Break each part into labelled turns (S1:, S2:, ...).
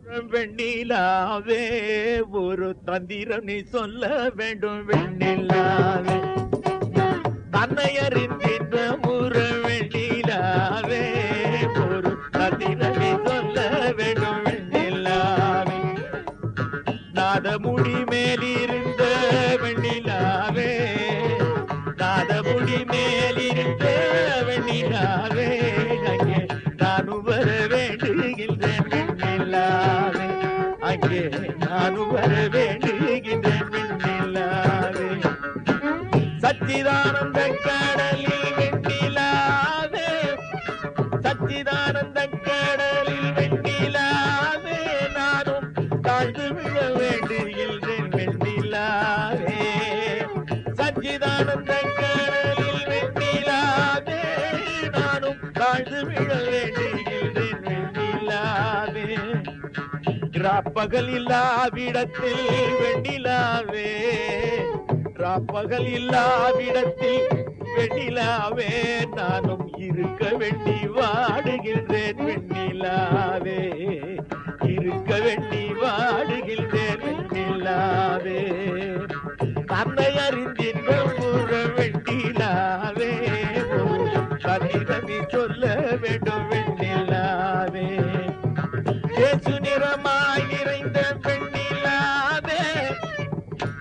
S1: வெண்ணிலாவே ஒரு தந்திரம் நீ சொல்ல வேண்டும் வெண்ணிலாவே தன்னை அறிந்தின்ற முற வெண்ணிலாவே ஒரு தந்திரம் நீ சொல்ல வேண்டும் வெண்ணிலாவே நாதமுடி மேலிருந்த வெண்ணிலாவே நாதமுடி மேலிருந்த வெண்ணிலாவே அங்கே நானும் வர வேண்டுகின்றேன் வெண்ணிலாவே அங்கே நானும் வர வேண்டுகின்றேன் வெண்ணிலாவே சச்சிதானந்த கடலில் வெண்ணிலாவே சச்சிதானந்த கடலில் வெண்ணிலாவே நானும் தாழ்ந்து விழ வேண்டுகின்றேன் வெண்ணிலாவே சச்சிதானந்த கடலில் வெண்ணிலாவே நானும் தாழ்ந்து விழ வேண்டுகின்றேன் வெண்ணிலாவே ராப்பகல் இல்லாவிடத்தில் வெண்ணிலாவே ராப்பகல் இல்லாவிடத்தில் வெண்ணிலாவே நானும் இருக்க வேண்டி வாடுகின்றேன் வெண்ணிலாவே இருக்க வேண்டி வாடுகின்றேன் வெண்ணிலாவே தன்னை அறிந்தின்ற முற வெண்ணிலாவே கதிரவி சொல்ல வேண்டும் வெண்ணிலாவே கேசு நிறமாய் நிறைந்த வெண்ணிலாவே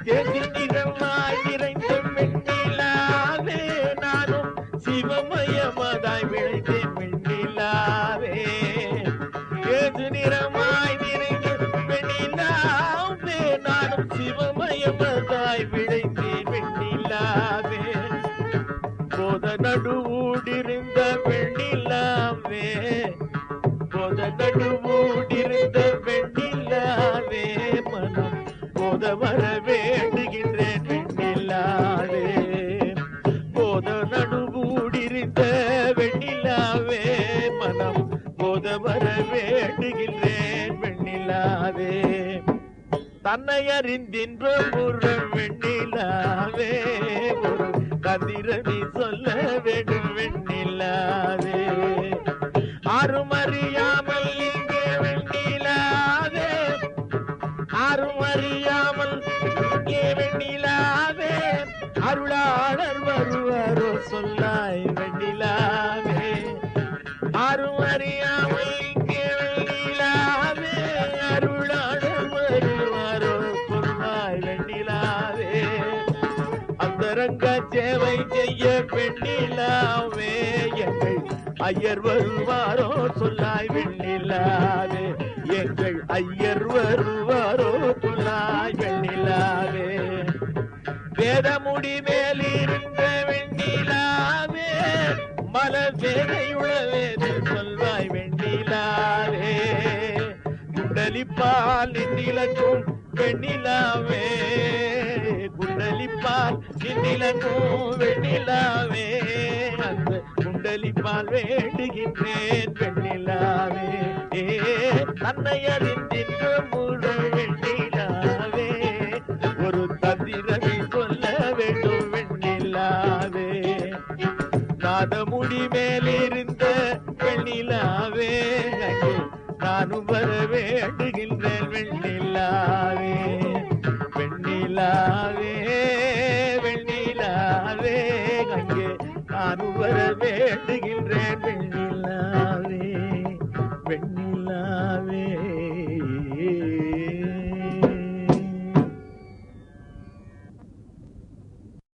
S1: கேசு நிறமாய் நிறைந்த வெண்ணிலாவே நானும் சிவமயமதாய் விளைந்தேன் வெண்ணிலாவே கேசு நிறமாய் நிறைந்த வெண்ணிலாவே நானும் சிவமயமதாய் விளைந்தேன் வெண்ணிலாவே போத நடுவூடிருந்த வெண்ணிலாவே போத நடுவூடிருந்த வெண்ணிலாவே மனம் போத வர வேண்டுகின்றேன் வெண்ணிலாவே போத நடுவூடிருந்த வெண்ணிலாவே மனம் போத வர வேண்டுகின்றேன் வெண்ணிலாவே தன்னை அறிந்தின்ற முற வெண்ணிலாவே ஒரு கதிரவி சொல்ல வேண்டும் வெண்ணிலாவே ஆரும் அறியாமல் இங்கே வெண்ணிலாவே ஆரும் அறியாமல் இங்கே வெண்ணிலாவே அருளாளர் வருவாரோ சொல்லாய் வெண்ணிலாவே ஆரும் அறியாமல் இங்கே வெண்ணிலாவே அருளாளர் வருவாரோ சொல்லாய் வெண்ணிலாவே அந்தரங்க சேவை செய்ய வெண்ணிலாவே எங்கள் ஐயர் வருவாரோ சொல்லாய் வெண்ணிலாவே எங்கள் ஐயர் வருவாரோ சொல்லாய் வெண்ணிலாவே வேதமுடி மேலிருந்த வெண்ணிலாவே மல வேதையுளவேது சொல்வாய் வெண்ணிலாவே குண்டலிப்பால் நின்னிலக்கும் வெண்ணிலாவே குண்டலிப்பால் நின்னிலக்கும் வெண்ணிலாவே அந்த குண்டலிப்பால் வேண்டுகின்றேன் வெண்ணிலாவே தன்னை அறிந்தின்ற முற வெண்ணிலாவே ஒரு தந்திரவி சொல்ல வேண்டும் வெண்ணிலாவே நாதமுடி மேலிருந்த வெண்ணிலாவே அங்கே நானும் வர வேண்டுகின்றேன் வெண்ணிலாவே வெண்ணிலா